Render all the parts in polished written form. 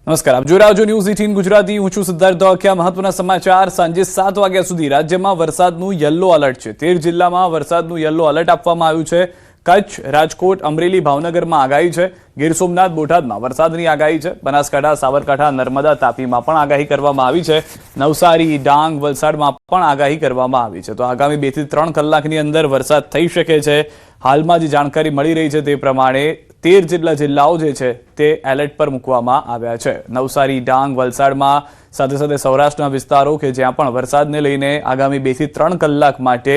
નમસ્કાર, આપ જોઈ રહ્યા છો ન્યૂઝ 18 ગુજરાતી। હું છું સિદ્ધાર્થ ધોળકિયા। મહત્વના સમાચાર। સાંજે 7 વાગ્યા સુધી રાજ્યમાં વરસાદનું યલો એલર્ટ છે। 13 જિલ્લામાં વરસાદનું યલો એલર્ટ આપવામાં આવ્યું છે। કચ્છ, રાજકોટ, અમરેલી, ભાવનગરમાં આગાહી છે। ગીર સોમનાથ, બોટાદમાં વરસાદની આગાહી છે। બનાસકાંઠા, સાબરકાંઠા, નર્મદા, તાપીમાં પણ આગાહી કરવામાં આવી છે। નવસારી, ડાંગ, વલસાડમાં પણ આગાહી કરવામાં આવી છે। તો આગામી 2 થી 3 કલાકની અંદર વરસાદ થઈ શકે છે। હાલમાં જે જાણકારી મળી રહી છે તે પ્રમાણે 13 જેટલા જિલ્લાઓ જે છે તે એલર્ટ પર મૂકવામાં આવ્યા છે। નવસારી, ડાંગ, વલસાડમાં સાથે સાથે સૌરાષ્ટ્રના વિસ્તારો કે જ્યાં પણ વરસાદને લઈને આગામી 2 થી 3 કલાક માટે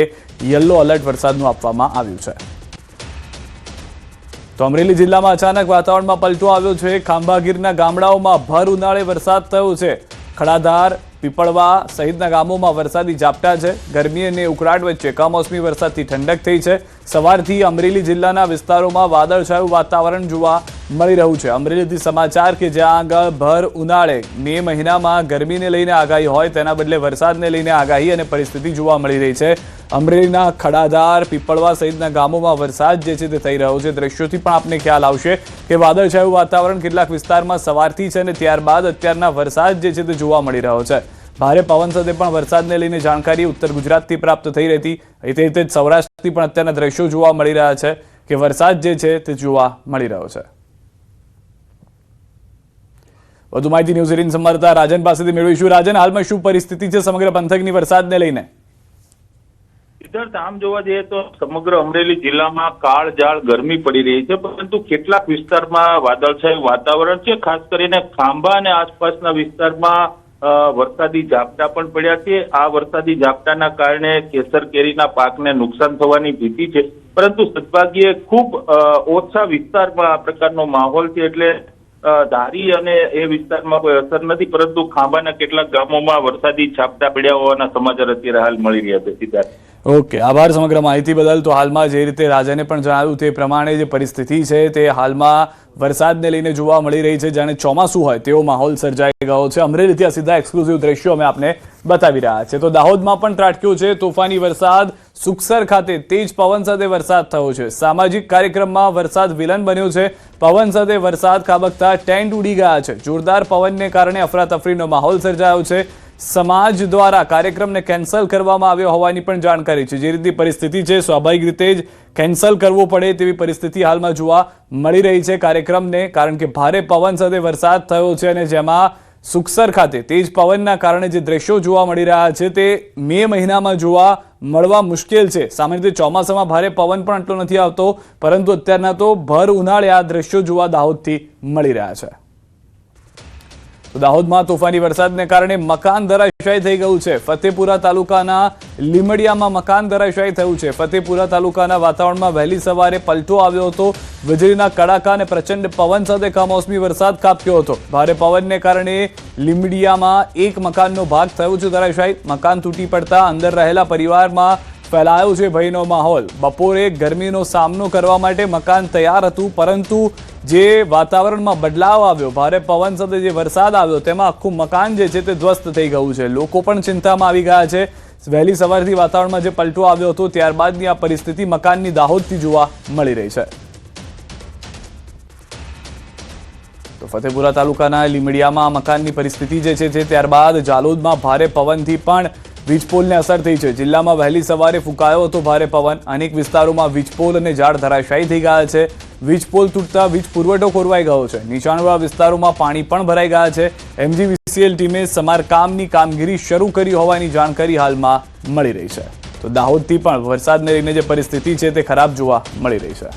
યલો એલર્ટ વરસાદનું આપવામાં આવ્યું છે। તો અમરેલી જિલ્લામાં અચાનક વાતાવરણમાં પલટો આવ્યો છે। ખાંભા ગીરના ગામડાઓમાં ભર ઉનાળે વરસાદ થયો છે। ખડાધાર, પીપળવા સહિતના ગામોમાં વરસાદી ઝાપટા છે। ગરમી અને ઉકળાટ વચ્ચે કમોસમી વરસાદથી ઠંડક થઈ છે। સવારથી અમરેલી જિલ્લાના વિસ્તારોમાં વાદળછાયું વાતાવરણ જોવા મળી રહ્યું છે। અમરેલીથી સમાચાર કે જ્યાં આગળ ભર ઉનાળે મે મહિનામાં ગરમીને લઈને આગાહી હોય તેના બદલે વરસાદને લઈને આગાહી અને પરિસ્થિતિ જોવા મળી રહી છે। અમરેલીના ખડાધાર, પીપળવા સહિતના ગામોમાં વરસાદ જે છે તે થઈ રહ્યો છે। દ્રશ્યોથી પણ આપને ખ્યાલ આવશે કે વાદળછાયું વાતાવરણ કેટલાક વિસ્તારમાં સવારથી છે અને ત્યારબાદ અત્યારના વરસાદ જે છે તે જોવા મળી રહ્યો છે। ભારે પવન સાથે પણ વરસાદને લઈને જાણકારી ઉત્તર ગુજરાતથી પ્રાપ્ત થઈ રહી હતી। એ રીતે સૌરાષ્ટ્રથી પણ અત્યારના દ્રશ્યો જોવા મળી રહ્યા છે કે વરસાદ જે છે તે જોવા મળી રહ્યો છે। વધુ માહિતી ન્યૂઝ 18 સંવાદદાતા રાજન પાસેથી મેળવીશું। રાજન, હાલમાં શું પરિસ્થિતિ છે સમગ્ર પંથકની વરસાદને લઈને? સિદ્ધાર્થ, આમ જોવા જઈએ તો સમગ્ર અમરેલી જિલ્લામાં કાળઝાળ ગરમી પડી રહી છે, પરંતુ કેટલાક વિસ્તારમાં વાદળછાયું વાતાવરણ છે। ખાસ કરીને ખાંભા અને આસપાસના વિસ્તારમાં વરસાદી ઝાપટા પણ પડ્યા છે। આ વરસાદી ઝાપટાના કારણે કેસર કેરીના પાકને નુકસાન થવાની ભીતિ છે, પરંતુ સદભાગ્યે ખૂબ ઓછા વિસ્તારમાં આ પ્રકારનો માહોલ છે, એટલે ધારી અને એ વિસ્તારમાં કોઈ અસર નથી, પરંતુ ખાંભાના કેટલાક ગામોમાં વરસાદી ઝાપટા પડ્યા હોવાના સમાચાર અત્યારે હાલ મળી રહ્યા છે। સિદ્ધાર્થ, ઓકે, આભાર સમગ્ર માહિતી બદલ। તો હાલમાં જે રીતે રાજાને પણ જણાવ્યું તે પ્રમાણે જે પરિસ્થિતિ છે તે હાલમાં વરસાદને લઈને જોવા મળી રહી છે। જાણે ચોમાસું હોય તેવો માહોલ સર્જાઈ ગયો છે। અમરેલીથી આ સીધા એક્સક્લુઝિવ દ્રશ્યો અમે આપને બતાવી રહ્યા છે। તો દાહોદમાં પણ ત્રાટક્યો છે તોફાની વરસાદ। સુખસર ખાતે તેજ પવન સાથે વરસાદ થયો છે। સામાજિક કાર્યક્રમમાં વરસાદ વિલન બન્યો છે। પવન સાથે વરસાદ ખાબકતા ટેન્ટ ઉડી ગયા છે। જોરદાર પવનને કારણે અફરાતફરીનો માહોલ સર્જાયો છે। સમાજ દ્વારા કાર્યક્રમને કેન્સલ કરવામાં આવ્યો હોવાની પણ જાણકારી છે। જે રીતની પરિસ્થિતિ છે સ્વાભાવિક રીતે જ કેન્સલ કરવો પડે તેવી પરિસ્થિતિ હાલમાં જોવા મળી રહી છે કાર્યક્રમને, કારણ કે ભારે પવન સાથે વરસાદ થયો છે અને જેમાં સુખસર ખાતે તેજ પવનના કારણે જે દ્રશ્યો જોવા મળી રહ્યા છે તે મે મહિનામાં જોવા મળવા મુશ્કેલ છે। સામાન્ય રીતે ચોમાસામાં ભારે પવન પણ એટલો નથી આવતો, પરંતુ અત્યારના તો ભર ઉનાળે આ દ્રશ્યો જોવા દાહોદથી મળી રહ્યા છે। તો દાહોદમાં તોફાની વરસાદને કારણે મકાન ધરાશાયી થઈ ગયું છે। ફતેપુરા તાલુકાના લીમડિયામાં મકાન ધરાશાયી થયું છે। ફતેપુરા તાલુકાના વાતાવરણમાં વહેલી સવારે પલટો આવ્યો હતો। વીજળીના કડાકા અને પ્રચંડ પવન સાથે કમોસમી વરસાદ ખાબક્યો હતો। ભારે પવનને કારણે લીમડિયામાં એક મકાનનો ભાગ થયો છે ધરાશાયી। મકાન તૂટી પડતા અંદર રહેલા પરિવારમાં ફેલાયો છે ભયનો માહોલ। બપોરે ગરમીનો સામનો કરવા માટે મકાન તૈયાર હતું, પરંતુ જે વાતાવરણમાં બદલાવ આવ્યો, ભારે પવન સાથે જે વરસાદ આવ્યો તેમાં આખું મકાન જે છે તે ધ્વસ્ત થઈ ગયું છે। લોકો પણ ચિંતામાં આવી ગયા છે। વહેલી સવારથી વાતાવરણમાં જે પલટો આવ્યો હતો ત્યારબાદની આ પરિસ્થિતિ મકાનની દાહોદથી જોવા મળી રહી છે। તો ફતેપુરા તાલુકાના લીમડિયામાં મકાનની પરિસ્થિતિ જે છે ત્યારબાદ જાલોદમાં ભારે પવનથી પણ વીજપોલને અસર થઈ છે। જિલ્લામાં વહેલી સવારે ફૂંકાયો હતો ભારે પવન। અનેક વિસ્તારોમાં વીજપોલ અને ઝાડ ધરાશાયી થઈ ગયા છે। વીજપોલ તૂટતા વીજ પુરવઠો ખોરવાઈ ગયો છે। નીચાણવાળા વિસ્તારોમાં પાણી પણ ભરાઈ ગયા છે। MGVCL ટીમે સમારકામની કામગીરી શરૂ કરી હોવાની જાણકારી હાલમાં મળી રહી છે। તો દાહોદથી પણ વરસાદને લઈને જે પરિસ્થિતિ છે તે ખરાબ જોવા મળી રહી છે।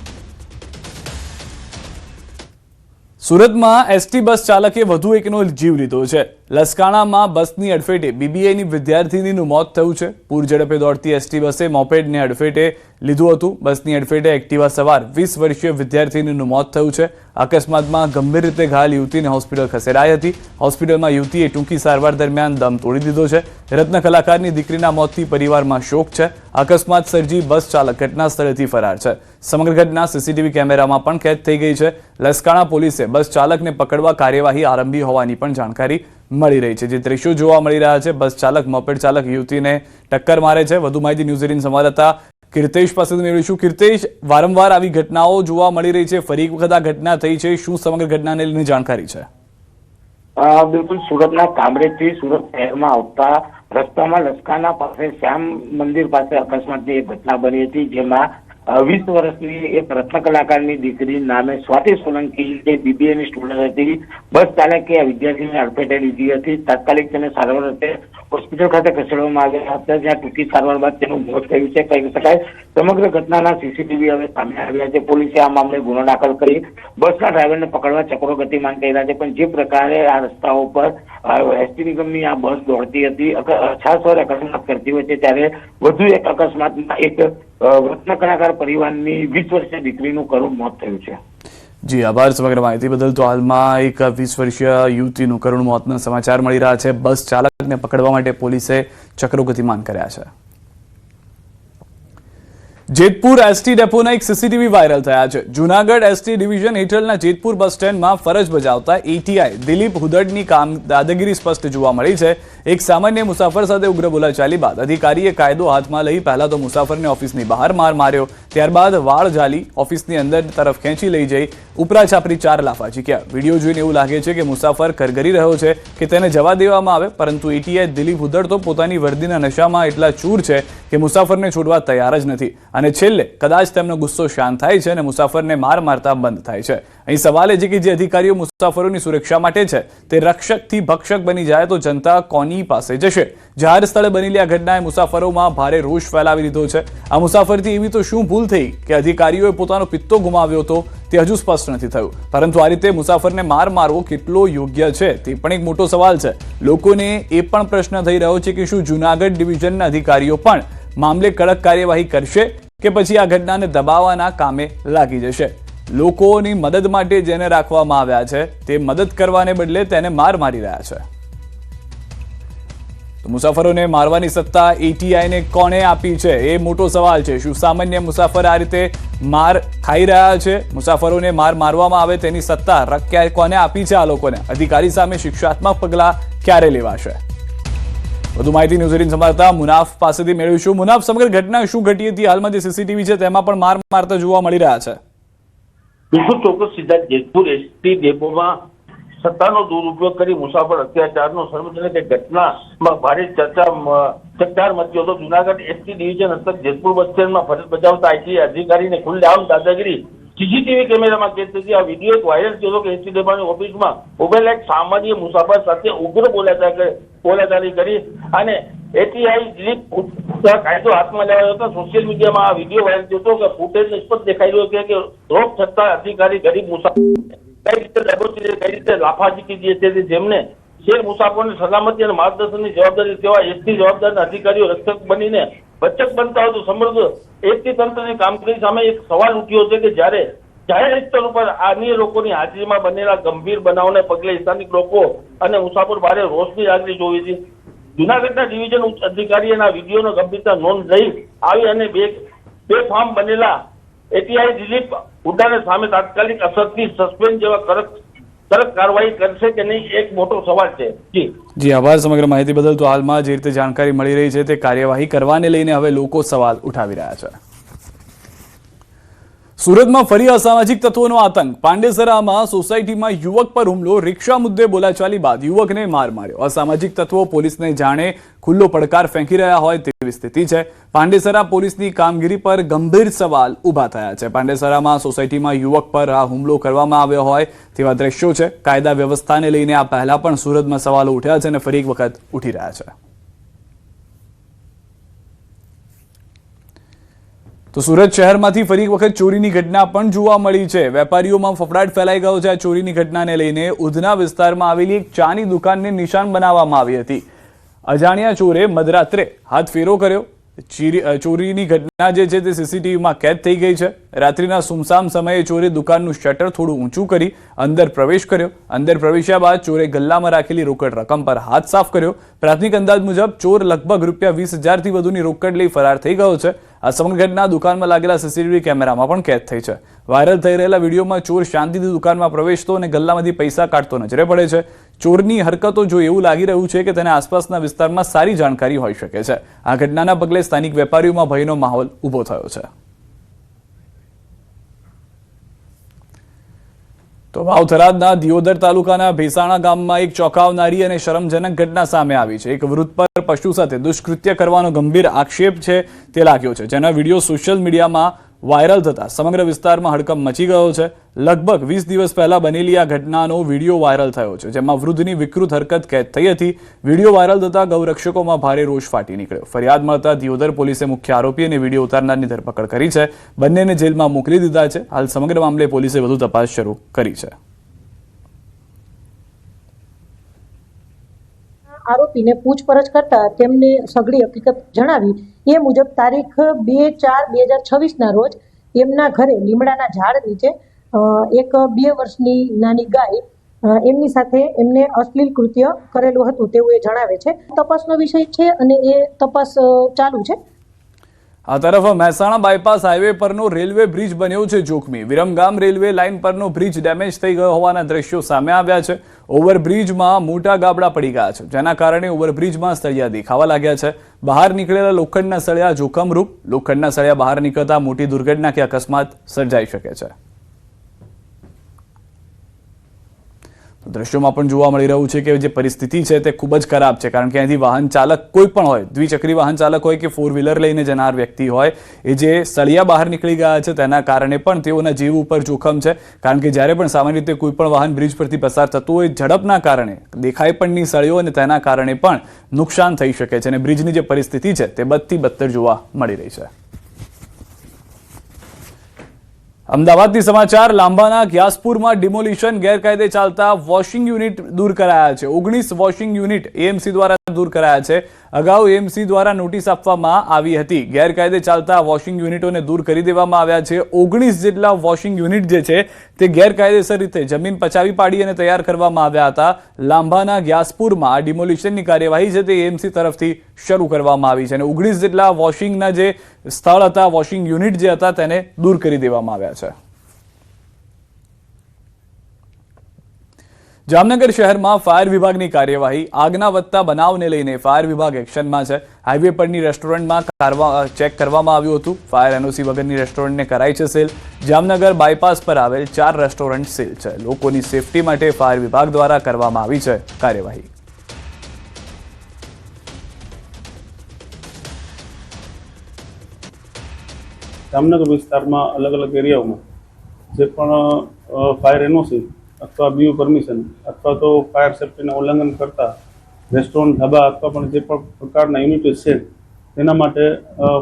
સુરતમાં એસટી બસ ચાલકે વધુ એકનો જીવ લીધો છે। લસકાણામાં બસની અડફેટે BBAની વિદ્યાર્થીનીનું મોત થયું છે। પૂર ઝડપે દોડતી એસટી બસે મોપેડને અડફેટે લીધું હતું। બસની અડફેટે એક્ટિવા સવાર 20 વર્ષીય વિદ્યાર્થીનીનું મોત થયું છે। અકસ્માતમાં ગંભીર રીતે ઘાયલ યુવતીને હોસ્પિટલ ખસેડાઈ હતી। હોસ્પિટલમાં યુવતીએ ટૂંકી સારવાર દરમિયાન દમ તોડી દીધો છે। રત્ન કલાકારની દીકરીના મોતથી પરિવારમાં શોક છે। અકસ્માત સર્જી બસ ચાલક ઘટના સ્થળેથી ફરાર છે। સમગ્ર ઘટના સીસીટીવી કેમેરામાં પણ કેદ થઈ ગઈ છે। લસકાણા પોલીસે બસ ચાલકને પકડવા કાર્યવાહી આરંભી હોવાની પણ જાણકારી મળી રહી છે। જે દ્રશ્યો જોવા મળી રહ્યા છે, બસ ચાલક મોપેડ ચાલક યુવતીને ટક્કર મારે છે। વધુ માહિતી ન્યૂઝ 18 સંવાદદાતા કીર્તેશ પાસેથી મેળવીશું। કીર્તેશ, વારંવાર આવી ઘટનાઓ જોવા મળી રહી છે, ફરી એક વખત આ ઘટના થઈ છે, શું સમગ્ર ઘટનાને લઈને જાણકારી છે? બિલકુલ સુરતના કામરેજથી સુરત શહેરમાં આવતા રસ્તામાં લસકાના પાસે શ્યામ મંદિર પાસે અકસ્માતની એક ઘટના બની હતી, જેમાં 20 વર્ષની એક રત્ન કલાકારની દીકરી નામે સ્વાતિ સોલંકી જે BBA ની સ્ટુડન્ટ હતી, બસ ચાલકે આ વિદ્યાર્થીને અડફેટે લીધી હતી. તાત્કાલિક તેને સારવાર અર્થે હોસ્પિટલ ખાતે ખસેડવામાં આવ્યા હતા, જ્યાં ટૂંકી સારવાર બાદ તેનું મોત થયું છે. કહી શકાય સમગ્ર ઘટનાના CCTV હવે સામે આવ્યા છે. પોલીસે આ મામલે ગુનો દાખલ કરી બસના ડ્રાઈવરને પકડવા ચક્રો ગતિમાન કર્યા છે. પણ જે પ્રકારે આ રસ્તાઓ પર એસટી નિગમની આ બસ દોડતી હતી, છાસવાર અકસ્માત કરતી હોય છે, ત્યારે વધુ એક અકસ્માતમાં એક રત્ન કલાકાર પરિવારની 20 વર્ષીય દીકરીનું કરુણ મોત થયું છે. જી આભાર સમગ્ર માહિતી બદલ. તો હાલમાં એક 20 વર્ષીય યુવતીનું કરુણ મોતના સમાચાર મળી રહ્યા છે. બસ ચાલકને પકડવા માટે પોલીસે ચક્રો ગતિમાન કર્યા છે. જેતપુર એસટી ડેપોના એક CCTV વાયરલ થયા છે. જૂનાગઢ એસટી ડિવિઝન હેઠળના જેતપુર બસ સ્ટેન્ડમાં ફરજ બજાવતા ATI દિલીપ હુદડની દાદાગીરી સ્પષ્ટ જોવા મળી છે. એક સામાન્ય મુસાફર સાથે ઉગ્ર બોલાચાલી બાદ અધિકારીએ કાયદો હાથમાં લઈ પહેલા તો મુસાફરને ઓફિસની બહાર માર માર્યો, ત્યારબાદ વાળ ઝાલી ઓફિસની અંદર તરફ ખેંચી લઈ જઈ ઉપરા છાપરી 4 લાફા ઝીક્યા. વિડીયો જોઈને એવું લાગે છે કે મુસાફર કરગરી રહ્યો છે કે તેને જવા દેવામાં આવે, પરંતુ ATI દિલીપ હુદડ તો પોતાની વર્દીના નશામાં એટલા ચૂર છે કે મુસાફરને છોડવા તૈયાર જ નથી. અને છેલ્લે કદાચ તેમનો ગુસ્સો શાંત થાય છે અને મુસાફરને માર મારતા બંધ થાય છે. અહીં સવાલ એ છે કે જે અધિકારીઓ મુસાફરોની સુરક્ષા માટે છે તે રક્ષકથી ભક્ષક બની જાય તો જનતા કોની પાસે જશે? જાહેર સ્થળે બનેલી આ ઘટનાએ મુસાફરોમાં ભારે રોષ ફેલાવી દીધો છે. આ મુસાફરથી એવી તો શું ભૂલ થઈ કે અધિકારીઓએ પોતાનો પિત્તો ગુમાવ્યો હતો તે હજુ સ્પષ્ટ નથી થયું. પરંતુ આ રીતે મુસાફરને માર મારવો કેટલો યોગ્ય છે તે પણ એક મોટો સવાલ છે. લોકોને એ પણ પ્રશ્ન થઈ રહ્યો છે કે શું જૂનાગઢ ડિવિઝનના અધિકારીઓ પણ મામલે કડક કાર્યવાહી કરશે કે પછી આ ઘટનાને દબાવવાના કામે લાગી જશે? લોકોની મદદ માટે જેને રાખવામાં આવ્યા છે તે મદદ કરવાને બદલે તેને માર મારી રહ્યા છે. તો મુસાફરોને મારવાની સત્તા ATIને કોણે આપી છે એ મોટો સવાલ છે. શું સામાન્ય મુસાફર આ રીતે માર ખાઈ રહ્યા છે? મુસાફરોને માર મારવામાં આવે તેની સત્તા કોને આપી છે? આ લોકોને અધિકારી સામે શિક્ષાત્મક પગલાં ક્યારે લેવાશે? વધુ માહિતી ન્યૂઝ 18 સંવાદદાતા મુનાફ પાસેથી મેળવીશું. મુનાફ, સમગ્ર ઘટના શું ઘટી હતી? હાલમાં જે CCTV છે તેમાં પણ માર મારતા જોવા મળી રહ્યા છે. બિલકુલ ચોક્કસ સિદ્ધાર્થ, જેતપુર એસટી ડેપોમાં સત્તાનો દુરુપયોગ કરી મુસાફર અત્યાચારનો સર્વજનિક ઘટનામાં ભારે ચકચાર મચ્યો હતો. જૂનાગઢ એસટી ડિવિઝન હસ્તક જેતપુર બસ સ્ટેન્ડમાં ફરજ બજાવતા IT અધિકારીને ખુલ્લેઆમ દાદાગીરી CCTV કેમેરામાં કેદ થઈ. આ વિડીયો એક વાયરલ થયો હતો કે એસટી ડેપોની ઓફિસમાં ઉભેલા એક સામાન્ય મુસાફર સાથે ઉગ્ર બોલાચાલી કરી અને ATI દિલીપ કાયદો હાથમાં લેવાયો હતો. સોશિયલ મીડિયામાં આ વિડીયો વાયરલ થયો હતો કે ફૂટેજ સ્પષ્ટ દેખાઈ રહ્યો છે કે રોક છતાં અધિકારી ગરીબ મુસાફર કઈ રીતે લેબોરેટરી કઈ રીતે લાફા ઝીકી દે છે, જેમને શેર મુસાફરોની સલામતી અને માર્ગદર્શનની જવાબદારી તેવા એસટી જવાબદારના અધિકારીઓ રક્ષક બનીને બચક બનતા હોય તો સમગ્ર એસટી તંત્રની કામગીરી સામે એક સવાલ ઉઠ્યો છે કે જ્યારે જાહેર સ્થળ ઉપર અન્ય લોકોની હાજરીમાં બનેલા ગંભીર બનાવને પગલે સ્થાનિક લોકો અને મુસાફર ભારે રોષની લાગણી જોઈ હતી. જૂનાગઢના ડિવિઝન ઉચ્ચ અધિકારીએ આ વિડીયોનો ગંભીરતા નોંધ લઈ આવી અને બે ફાર્મ બનેલા ATI દિલીપ હુડ્ડાને સામે તાત્કાલિક અસરથી સસ્પેન્ડ જેવા કડક કાર્યવાહી કરશે કે નહીં એક મોટો સવાલ છે. જી આભાર સમગ્ર માહિતી બદલ. તો હાલમાં જે રીતે જાણકારી મળી રહી છે તે કાર્યવાહી કરવાને લઈને હવે લોકો સવાલ ઉઠાવી રહ્યા છે. સુરતમાં ફરી અસામાજિક તત્વોનો આતંક. પાંડેસરામાં સોસાયટીમાં યુવક પર હુમલો. રિક્ષા મુદ્દે બોલાચાલી બાદ યુવકને માર માર્યો. અસામાજિક તત્વો પોલીસને જાણે ખુલ્લો પડકાર ફેંકી રહ્યા હોય તેવી સ્થિતિ છે. પાંડેસરા પોલીસની કામગીરી પર ગંભીર સવાલ ઉભા થયા છે. પાંડેસરામાં સોસાયટીમાં યુવક પર આ હુમલો કરવામાં આવ્યો હોય તેવા દ્રશ્યો છે. કાયદા વ્યવસ્થાને લઈને આ પહેલા પણ સુરતમાં સવાલો ઉઠ્યા છે અને ફરી એક વખત ઉઠી રહ્યા છે. તો સુરત શહેરમાંથી ફરી એક વખત ચોરીની ઘટના પણ જોવા મળી છે. વેપારીઓમાં ફફડાટ ફેલાઈ ગયો છે આ ચોરીની ઘટનાને લઈને. ઉધના વિસ્તારમાં આવેલી એક ચાની દુકાનને નિશાન બનાવવામાં આવી હતી. અજાણ્યા ચોરે મધરાત્રે હાથ ફેરો કર્યો. ચોરીની ઘટના જે છે તે CCTVમાં કેદ થઈ ગઈ છે. રાત્રિના સુમસામ સમયે ચોરે દુકાનનું શટર થોડું ઊંચું કરી અંદર પ્રવેશ કર્યો. અંદર પ્રવેશ્યા બાદ ચોરે ગલ્લામાં રાખેલી રોકડ રકમ પર હાથ સાફ કર્યો. પ્રાથમિક અંદાજ મુજબ ચોર લગભગ ₹20,000થી વધુની રોકડ લઈ ફરાર થઈ ગયો છે. આ સમગ્ર ઘટના દુકાનમાં લાગેલા CCTV કેમેરામાં પણ કેદ થઈ છે. વાયરલ થઈ રહેલા વિડીયોમાં ચોર શાંતિથી દુકાનમાં પ્રવેશતો અને ગલ્લામાંથી પૈસા કાઢતો નજરે પડે છે. ચોરની હરકતો જો એવું લાગી રહ્યું છે કે તેને આસપાસના વિસ્તારમાં સારી જાણકારી હોઈ શકે છે. આ ઘટનાના પગલે સ્થાનિક વેપારીઓમાં ભયનો માહોલ ઊભો થયો છે. તો વાવ-થરાદના દિયોદર તાલુકાના ભેસાણા ગામમાં એક ચોંકાવનારી અને શરમજનક ઘટના સામે આવી છે. એક વૃદ્ધ પર પશુ સાથે દુષ્કૃત્ય કરવાનો ગંભીર આક્ષેપ છે તે લાગ્યો છે, જેના વિડીયો સોશિયલ મીડિયામાં વાયરલ થતા સમગ્ર વિસ્તારમાં હડકંપ મચી ગયો છે. લગભગ 20 દિવસ પહેલા બનેલી આ ઘટનાનો વિડીયો વાયરલ થયો છે, જેમાં વૃદ્ધની વિકૃત હરકત કેદ થઈ હતી. વિડીયો વાયરલ થતા ગૌરક્ષકોમાં ભારે રોષ ફાટી નીકળ્યો. ફરિયાદ મળતા દિયોદર પોલીસે મુખ્ય આરોપી અને વિડીયો ઉતારનારની ધરપકડ કરી છે. બંનેને જેલમાં મોકલી દીધા છે. હાલ સમગ્ર મામલે પોલીસે વધુ તપાસ શરૂ કરી છે. આરોપીને પૂછપરછ કરતા તેમને સઘળી હકીકત જણાવી. એ મુજબ તારીખ 2/4/2026 ના રોજ એમના ઘરે લીમડાના ઝાડ નીચે એક 2 વર્ષની નાની ગાય એમની સાથે એમને અશ્લીલ કૃત્ય કરેલું હતું તેવું એ જણાવે છે. તપાસનો વિષય છે અને એ તપાસ ચાલુ છે. આ તરફ મહેસાણા બાયપાસ હાઈવે પરનો રેલવે બ્રિજ બન્યો છે જોખમી. વિરમગામ રેલવે લાઇન પરનો બ્રિજ ડેમેજ થઈ ગયો હોવાના દ્રશ્યો સામે આવ્યા છે. ઓવરબ્રિજમાં મોટા ગાબડા પડી ગયા છે, જેના કારણે ઓવરબ્રિજમાં સળિયા દેખાવા લાગ્યા છે. બહાર નીકળેલા લોખંડના સળિયા જોખમરૂપ. લોખંડના સળિયા બહાર નીકળતા મોટી દુર્ઘટના કે અકસ્માત સર્જાઈ શકે છે. દ્રશ્યોમાં પણ જોવા મળી રહ્યું છે કે જે પરિસ્થિતિ છે તે ખૂબ જ ખરાબ છે, કારણ કે અહીંથી વાહન ચાલક કોઈ પણ હોય, દ્વિચક્રી વાહન ચાલક હોય કે 4 વ્હીલર લઈને જનાર વ્યક્તિ હોય, એ જે સળિયા બહાર નીકળી ગયા છે તેના કારણે પણ તેઓના જીવ ઉપર જોખમ છે. કારણ કે જ્યારે પણ સામાન્ય રીતે કોઈ પણ વાહન બ્રિજ પરથી પસાર થતું હોય, ઝડપના કારણે દેખાય પણ નહીં સળિયો અને તેના કારણે પણ નુકસાન થઈ શકે છે. અને બ્રિજની જે પરિસ્થિતિ છે તે બદથી બદતર જોવા મળી રહી છે. અમદાવાદથી સમાચાર. લાંબાના ગ્યાસપુરમાં ડિમોલિશન ગેરકાયદે ચાલતા વોશિંગ યુનિટ દૂર કરાયા છે. 19 વોશિંગ યુનિટ એએમસી દ્વારા દૂર કરાયા છે. અગાઉ એએમસી દ્વારા નોટિસ આપવામાં આવી હતી. ગેરકાયદે ચાલતા વોશિંગ યુનિટોને દૂર કરી દેવામાં આવ્યા છે. 19 જેટલા વોશિંગ યુનિટ જે છે તે ગેરકાયદેસર રીતે જમીન પચાવી પાડી અને તૈયાર કરવામાં આવ્યા હતા. લાંબાના ગ્યાસપુરમાં ડિમોલિશનની કાર્યવાહી છે તે એએમસી તરફથી શરૂ કરવામાં આવી છે અને 19 જેટલા વોશિંગના જે સ્થળ હતા, વોશિંગ યુનિટ જે હતા તેને દૂર કરી દેવામાં આવ્યા છે. જામનગર શહેરમાં ફાયર વિભાગની કાર્યવાહી. આગના વધતા બનાવને લઈને ફાયર વિભાગ એક્શનમાં છે. હાઈવે પરની રેસ્ટોરન્ટમાં ચેક કરવામાં આવ્યું હતું. ફાયર એનઓસી વગરની રેસ્ટોરન્ટને કરાઈ છે સીલ. જામનગર બાયપાસ પર આવેલ 4 રેસ્ટોરન્ટ સીલ છે. લોકોની સેફટી માટે ફાયર વિભાગ દ્વારા કરવામાં આવી છે કાર્યવાહી. જામનગર વિસ્તારમાં અલગ અલગ એરિયાઓમાં જે પણ ફાયર એનઓસી અથવા બીયુ પરમિશન અથવા તો ફાયર સેફ્ટીના ઉલ્લંઘન કરતા રેસ્ટોરન્ટ, ધાબા અથવા પણ જે પણ પ્રકારના યુનિટો છે તેના માટે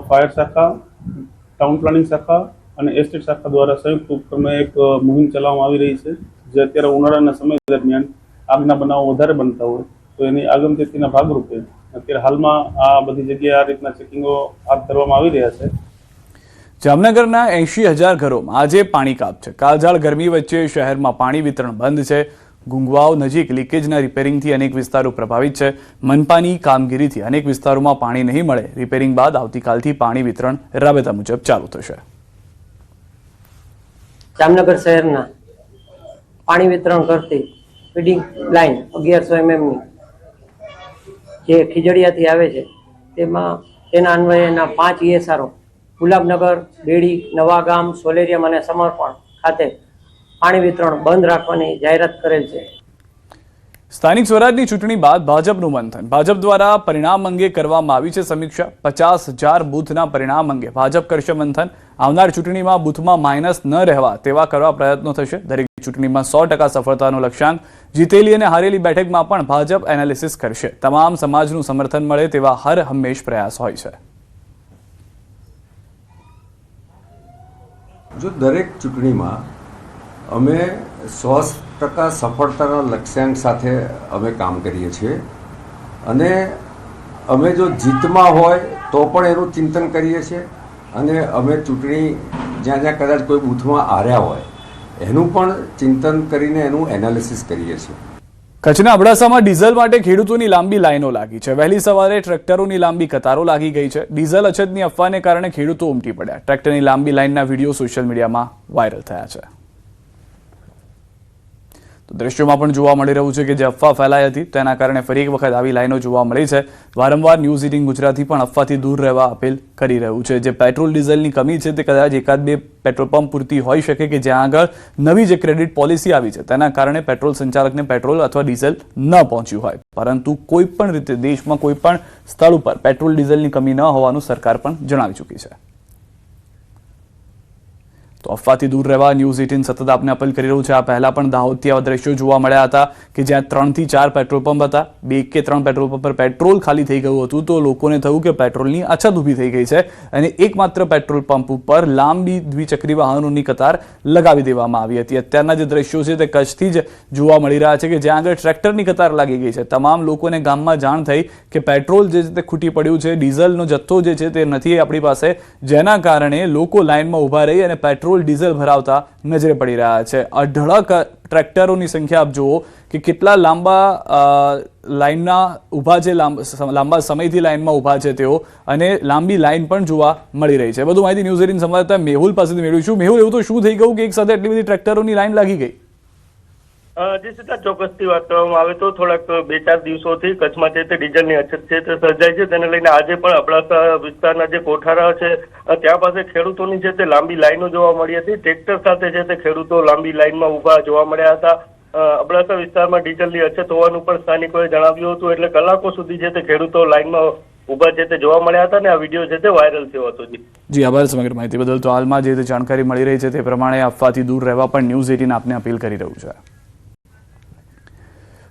ફાયર શાખા, ટાઉન પ્લાનિંગ શાખા અને એસ્ટેટ શાખા દ્વારા સંયુક્ત ઉપક્રમે એક મુહિમ ચલાવવામાં આવી રહી છે. જે અત્યારે ઉનાળાના સમય દરમિયાન આગના બનાવો વધારે બનતા હોય તો એની આગમચેતીના ભાગરૂપે અત્યારે હાલમાં આ બધી જગ્યાએ આ રીતના ચેકિંગો હાથ ધરવામાં આવી રહ્યા છે. જામનગરના 80,000 ઘરોમાં આજે પાણી કાપ છે. કાળઝાળ ગરમી વચ્ચે શહેરમાં પાણી વિતરણ બંધ છે. ગુંગવાવ નજીક લીકેજના રિપેરિંગથી અનેક વિસ્તારો પ્રભાવિત છે. મનપાની કામગીરીથી અનેક વિસ્તારોમાં પાણી નહીં મળે. રિપેરિંગ બાદ આવતીકાલથી પાણી વિતરણ રાબેતા મુજબ ચાલુ થશે. જામનગર શહેરના પાણી વિતરણ કરતી ફીડિંગ લાઇન 1100 mmની જે ખીજડીયાથી આવે છે તેના અન્વયેના 5 ESRO ગુલાબનગર, બેડી, નવાગામ, સોલેરિયમ અને સમર્પણ ખાતે પાણી વિતરણ બંધ રાખવાની જાહેરાત કરેલ છે. સ્થાનિક સ્વરાજની ચૂંટણી બાદ ભાજપનું મંથન. ભાજપ દ્વારા પરિણામ અંગે કરવામાં આવી છે સમીક્ષા. 50,000 બૂથના પરિણામ અંગે ભાજપ કરશે મંથન. આવનાર ચૂંટણીમાં બૂથમાં માઇનસ ન રહેવા તેવા કરવા પ્રયત્નો થશે. દરેક ચૂંટણીમાં 100% સફળતાનો લક્ષ્યાંક. જીતેલી અને હારેલી બેઠકમાં પણ ભાજપ એનાલિસિસ કરશે. તમામ સમાજનું સમર્થન મળે તેવા હર હંમેશ પ્રયાસ હોય છે. જો દરેક ચૂંટણીમાં અમે 100% સફળતાના લક્ષ્યાંક સાથે અમે કામ કરીએ છીએ અને અમે જો જીતમાં હોય તો પણ એનું ચિંતન કરીએ છીએ અને અમે ચૂંટણી જ્યાં જ્યાં કદાચ કોઈ બૂથમાં હાર્યા હોય એનું પણ ચિંતન કરીને એનું એનાલિસિસ કરીએ છીએ. કચ્છના અબડાસામાં ડીઝલ માટે ખેડૂતોની લાંબી લાઈનો લાગી છે. વહેલી સવારે ટ્રેક્ટરોની લાંબી કતારો લાગી ગઈ છે. ડીઝલ અછતની અફવાને કારણે ખેડૂતો ઉમટી પડ્યા. ટ્રેક્ટરની લાંબી લાઈનના વિડીયો સોશિયલ મીડિયામાં વાયરલ થયા છે. તો દ્રશ્યોમાં પણ જોવા મળી રહ્યું છે કે જે અફવા ફેલાઈ હતી તેના કારણે ફરી એક વખત આવી લાઈનો જોવા મળી છે. વારંવાર ન્યૂઝ 18 ગુજરાતી પણ અફવાથી દૂર રહેવા અપીલ કરી રહ્યું છે. જે પેટ્રોલ ડીઝલની કમી છે તે કદાચ એકાદ બે પેટ્રોલ પંપ પૂરતી હોઈ શકે કે જ્યાં આગળ નવી જે ક્રેડિટ પોલિસી આવી છે તેના કારણે પેટ્રોલ સંચાલકને પેટ્રોલ અથવા ડીઝલ ન પહોંચ્યું હોય, પરંતુ કોઈ પણ રીતે દેશમાં કોઈ પણ સ્થળ ઉપર પેટ્રોલ ડીઝલની કમી ન હોવાનું સરકાર પણ જણાવી ચૂકી છે. તો અફવાથી દૂર રહેવા ન્યૂઝ 18 સતત આપને અપીલ કરી રહ્યું છે. આ પહેલા પણ દાહોદથી આવા દ્રશ્યો જોવા મળ્યા હતા કે જ્યાં 3 થી 4 પેટ્રોલ પંપ હતા, 2 કે 3 પેટ્રોલ પંપ પર પેટ્રોલ ખાલી થઈ ગયું હતું તો લોકોને થયું કે પેટ્રોલની અછત ઊભી થઈ ગઈ છે અને એકમાત્ર પેટ્રોલ પંપ ઉપર લાંબી દ્વિચક્રી વાહનોની કતાર લગાવી દેવામાં આવી હતી. અત્યારના જે દ્રશ્યો છે તે કચ્છથી જ જોવા મળી રહ્યા છે કે જ્યાં આગળ ટ્રેક્ટરની કતાર લાગી ગઈ છે. તમામ લોકોને ગામમાં જાણ થઈ કે પેટ્રોલ જે છે તે ખૂટી પડ્યું છે, ડીઝલનો જથ્થો જે છે તે નથી આપણી પાસે, જેના કારણે લોકો લાઇનમાં ઊભા રહી અને પેટ્રોલ ડીઝલ ભરાવતા નજરે પડી રહ્યા છે. અઢળક ટ્રેક્ટરોની સંખ્યા આપ જુઓ કે કેટલા લાંબા લાઇનના ઊભા છે, લાંબા સમયથી લાઇનમાં ઊભા છે તેઓ, અને લાંબી લાઇન પણ જોવા મળી રહી છે. વધુ માહિતી ન્યૂઝ 18 સંવાદદાતા મેહુલ પાસેથી મેળવીશું. મેહુલ, એવું તો શું થઈ ગયું કે એક સાથે એટલી બધી ટ્રેક્ટરોની લાઇન લાગી ગઈ? જે સીધા ચોક્કસથી વાત કરવામાં આવે તો થોડાક 2-4 દિવસોથી કચ્છમાં છે તે ડીઝલની અછત છે તે સર્જાય છે. તેને લઈને આજે પણ અબડાસા વિસ્તારના જે કોઠારા છે ત્યાં પાસે ખેડૂતોની છે તે લાંબી લાઈનો જોવા મળી હતી. ટ્રેક્ટર સાથે છે તે ખેડૂતો લાંબી લાઈનમાં ઊભા જોવા મળ્યા હતા. અબડાસા વિસ્તારમાં ડીઝલની અછત હોવાનું પણ સ્થાનિકોએ જણાવ્યું હતું, એટલે કલાકો સુધી છે તે ખેડૂતો લાઈનમાં ઊભા છે તે જોવા મળ્યા હતા અને આ વિડીયો છે તે વાયરલ થયો હતો. જી આભાર સમગ્ર માહિતી બદલ. તો હાલમાં જે જાણકારી મળી રહી છે તે પ્રમાણે અફવાથી દૂર રહેવા પણ ન્યૂઝ 18 આપને અપીલ કરી રહ્યું છે.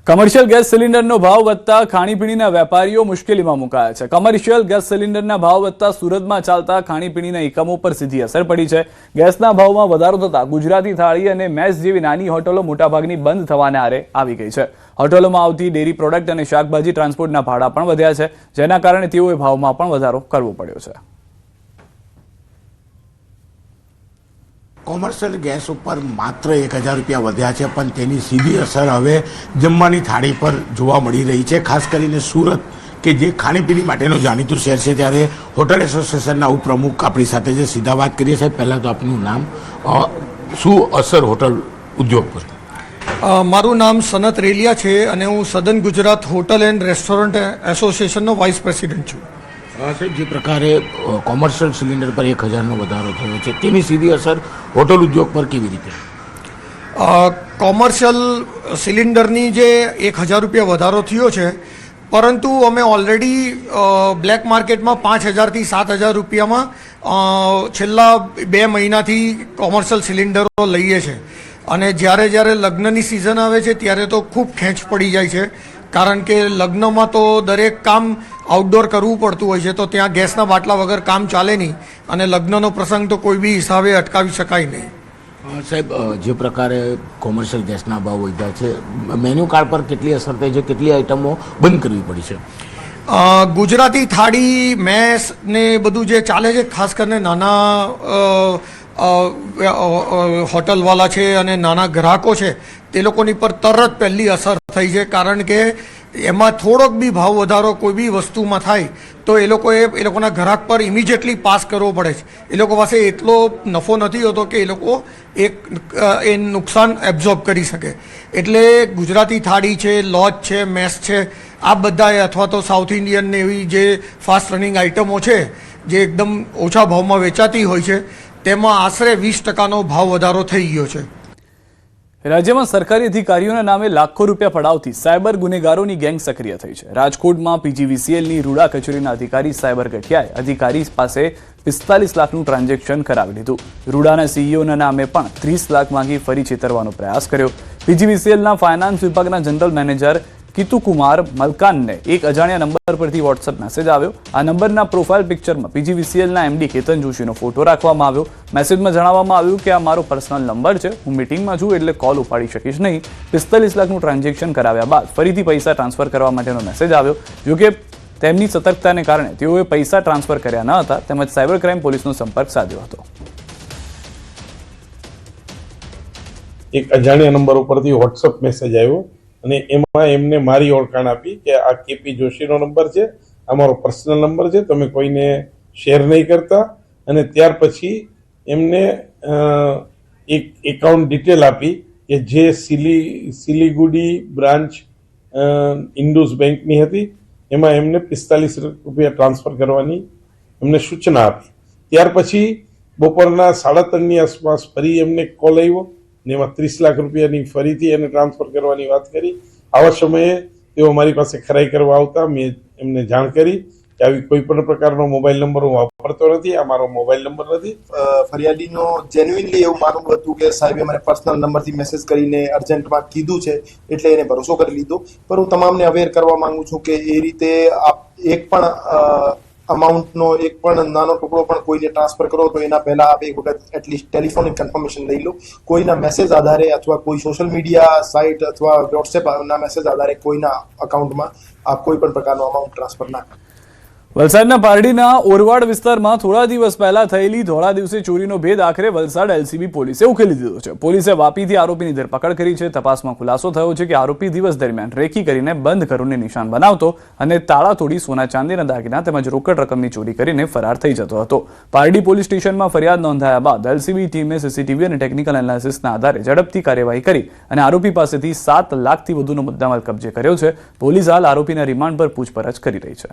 કમર્શિયલ ગેસ સિલિન્ડરનો ભાવ વધતા ખાણીપીણીના વેપારીઓ મુશ્કેલીમાં મુકાયા છે. કમર્શિયલ ગેસ સિલિન્ડરના ભાવ વધતા સુરતમાં ચાલતા ખાણીપીણીના એકમો પર સીધી અસર પડી છે. ગેસના ભાવમાં વધારો થતા ગુજરાતી થાળી અને મેસ જેવી નાની હોટલો મોટાભાગની બંધ થવાને આરે આવી ગઈ છે. હોટલોમાં આવતી ડેરી પ્રોડક્ટ અને શાકભાજી ટ્રાન્સપોર્ટના ભાડા પણ વધ્યા છે, જેના કારણે તેઓએ ભાવમાં પણ વધારો કરવો પડ્યો છે. કોમર્શિયલ ગેસ ઉપર માત્ર 1000 રૂપિયા વધ્યા છે, પણ તેની સીધી અસર હવે જમવાની થાળી પર જોવા મળી રહી છે. ખાસ કરીને સુરત કે જે ખાણીપીણી માટેનું જાણીતું શહેર છે, ત્યારે હોટલ એસોસિએશનના ઉપપ્રમુખ આપણી સાથે જે સીધા વાત કરીએ છીએ. પહેલાં તો આપનું નામ, શું અસર હોટલ ઉદ્યોગ પર? મારું નામ સનત રેલિયા છે અને હું સદન ગુજરાત હોટલ એન્ડ રેસ્ટોરન્ટ એસોસિએશનનો વાઇસ પ્રેસિડેન્ટ છું. સાહેબ, જે પ્રકારે કોમર્શિયલ સિલિન્ડર પર 1000નો વધારો થયો છે, તેની સીધી અસર હોટલ ઉદ્યોગ પર કેવી રીતે? કોમર્શિયલ સિલિન્ડરની જે 1000 રૂપિયા વધારો થયો છે, પરંતુ અમે ઓલરેડી બ્લેક માર્કેટમાં 5000 થી 7000 રૂપિયામાં છેલ્લા 2 મહિનાથી કોમર્શિયલ સિલિન્ડરો લઈએ છીએ. અને જ્યારે લગ્નની સિઝન આવે છે ત્યારે તો ખૂબ ખેંચ પડી જાય છે, કારણ કે લગ્નમાં તો દરેક કામ આઉટડોર કરવું પડતું હોય છે, તો ત્યાં ગેસના બાટલા વગર કામ ચાલે નહીં અને લગ્નનો પ્રસંગ તો કોઈ બી હિસાબે અટકાવી શકાય નહીં. સાહેબ, જે પ્રકારે કોમર્શિયલ ગેસના ભાવ વધ્યા છે, મેન્યુ કાર્ડ પર કેટલી અસર થઈ છે? કેટલી આઇટમો બંધ કરવી પડી છે? ગુજરાતી થાળી, મેસ ને બધું જે ચાલે છે, ખાસ કરીને નાના હોટલવાળા છે અને નાના ગ્રાહકો છે તે લોકોની પર તરત પહેલી અસર થઈ છે, કારણ કે એમાં થોડોક બી ભાવ વધારો કોઈ બી વસ્તુમાં થાય તો એ લોકોના ગ્રાહક પર ઇમિડિયેટલી પાસ કરવો પડે છે. એ લોકો પાસે એટલો નફો નથી હોતો કે એ લોકો એ નુકસાન એબ્ઝોર્બ કરી શકે. એટલે ગુજરાતી થાળી છે, લોજ છે, મેસ છે, આ બધા અથવા તો સાઉથ ઇન્ડિયન ને એવી જે ફાસ્ટ રનિંગ આઇટમો છે જે એકદમ ઓછા ભાવમાં વેચાતી હોય છે, તેમાં આશરે 20% ભાવ વધારો થઈ ગયો છે. રાજ્યમાં સરકારી અધિકારીઓના નામે લાખો રૂપિયા પડાવતી સાયબર ગુનેગારોની ગેંગ સક્રિય થઈ છે. રાજકોટમાં PGVCLની રૂડા કચેરીના અધિકારી સાયબર ગઠિયાએ અધિકારી પાસે 45 લાખનું ટ્રાન્ઝેક્શન કરાવી લીધું. રૂડાના CEOના નામે પણ 30 લાખ માંગી ફરી છેતરવાનો પ્રયાસ કર્યો. PGVCLના ફાઇનાન્સ વિભાગના જનરલ મેનેજર કિતુકુમાર મલકાનને એક અજાણ્યા નંબર પરથી વોટ્સએપ મેસેજ આવ્યો. આ નંબરના પ્રોફાઇલ પિક્ચરમાં PGVCLના MD કેતન જોશીનો ફોટો રાખવામાં આવ્યો. મેસેજમાં જણાવવામાં આવ્યું કે આ મારો પર્સનલ નંબર છે, હું મીટિંગમાં છું એટલે કોલ ઉપાડી શકીશ નહીં. 45 લાખનું ટ્રાન્ઝેક્શન કરાવ્યા બાદ ફરીથી પૈસા ટ્રાન્સફર કરવા માટેનો મેસેજ આવ્યો. જોકે તેમની સતર્કતાને કારણે તેઓએ પૈસા ટ્રાન્સફર કર્યા ન હતા, તેમજ સાયબર ક્રાઇમ પોલીસનો સંપર્ક સાધ્યો હતો. એક અજાણ્યા નંબર ઉપરથી વોટ્સઅપ મેસેજ આવ્યો અને એમાં એમને મારી ઓળખાણ આપી કે આ KP જોશીનો નંબર છે, આ મારો પર્સનલ નંબર છે, તમે કોઈને શેર નહીં કરતા. અને ત્યાર પછી એમને એક એકાઉન્ટ ડિટેલ આપી એ જે સિલિગુડી બ્રાન્ચ ઇન્ડુસ બેંકની હતી એમાં એમને 45 રૂપિયા ટ્રાન્સફર કરવાની એમને સૂચના આપી. ત્યાર પછી બપોરના 3:30ની આસપાસ ફરી એમને કોલ આવ્યો ને એમાં 30 લાખ રૂપિયાની ફરીથી એને ટ્રાન્સફર કરવાની વાત કરી. આવા સમયે તેઓ મારી પાસે ખરાઈ કરવા આવતા મેં એમને જાણ કરી કે આવી કોઈ પણ પ્રકારનો મોબાઈલ નંબર હું વાપરતો નથી, આ મારો મોબાઈલ નંબર નથી. ફરિયાદીનો જેન્યુઇનલી એવું માનવું હતું કે સાહેબે મને પર્સનલ નંબરથી મેસેજ કરીને અર્જન્ટમાં કીધું છે એટલે એને ભરોસો કરી લીધો. પણ હું તમામને અવેર કરવા માંગુ છું કે એ રીતે એક પણ અમાઉન્ટનો એક પણ નાનો ટુકડો પણ કોઈને ટ્રાન્સફર કરો તો એના પહેલા આપ એક વખત એટલીસ્ટ ટેલિફોનિક કન્ફર્મેશન લઈ લો. કોઈના મેસેજ આધારે અથવા કોઈ સોશિયલ મીડિયા સાઇટ અથવા વોટ્સએપના મેસેજ આધારે કોઈના અકાઉન્ટમાં આપ કોઈ પણ પ્રકારનો અમાઉન્ટ ટ્રાન્સફર ના કરો. વલસાડના પારડીના ઓરવાડ વિસ્તારમાં થોડા દિવસ પહેલા થયેલી ધોળા દિવસે ચોરીનો ભેદ આખરે વલસાડ એલસીબી પોલીસે ઉકેલી દીધો છે. પોલીસે વાપીથી આરોપીની ધરપકડ કરી છે. તપાસમાં ખુલાસો થયો છે કે આરોપી દિવસ દરમિયાન રેકી કરીને બંધ ઘરોને નિશાન બનાવતો અને તાળા તોડી સોના ચાંદીના દાગીના તેમજ રોકડ રકમની ચોરી કરીને ફરાર થઈ જતો હતો. પારડી પોલીસ સ્ટેશનમાં ફરિયાદ નોંધાયા બાદ એલસીબી ટીમે સીસીટીવી અને ટેકનિકલ એનાલિસિસના આધારે ઝડપથી કાર્યવાહી કરી અને આરોપી પાસેથી 7 લાખથી વધુનો મુદ્દામાલ કબજે કર્યો છે. પોલીસ હાલ આરોપીના રિમાન્ડ પર પૂછપરછ કરી રહી છે.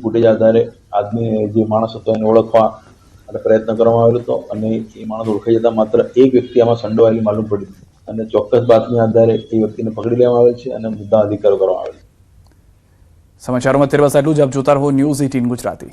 ફૂટેજ આધારે આદમી જે માણસ હતો એને ઓળખવા અને પ્રયત્ન કરવામાં આવેલો હતો અને એ માણસ ઓળખાઈ જતા માત્ર એક વ્યક્તિ આમાં સંડોવાયેલી માલુમ પડી અને ચોક્કસ બાતમી આધારે એ વ્યક્તિને પકડી લેવામાં આવેલ છે અને મુદ્દા અધિકારો કરવામાં આવેલ છે. સમાચારોમાં અત્યારે બસ આટલું જ. આપ જોતા રહો ન્યૂઝ 18 ગુજરાતી.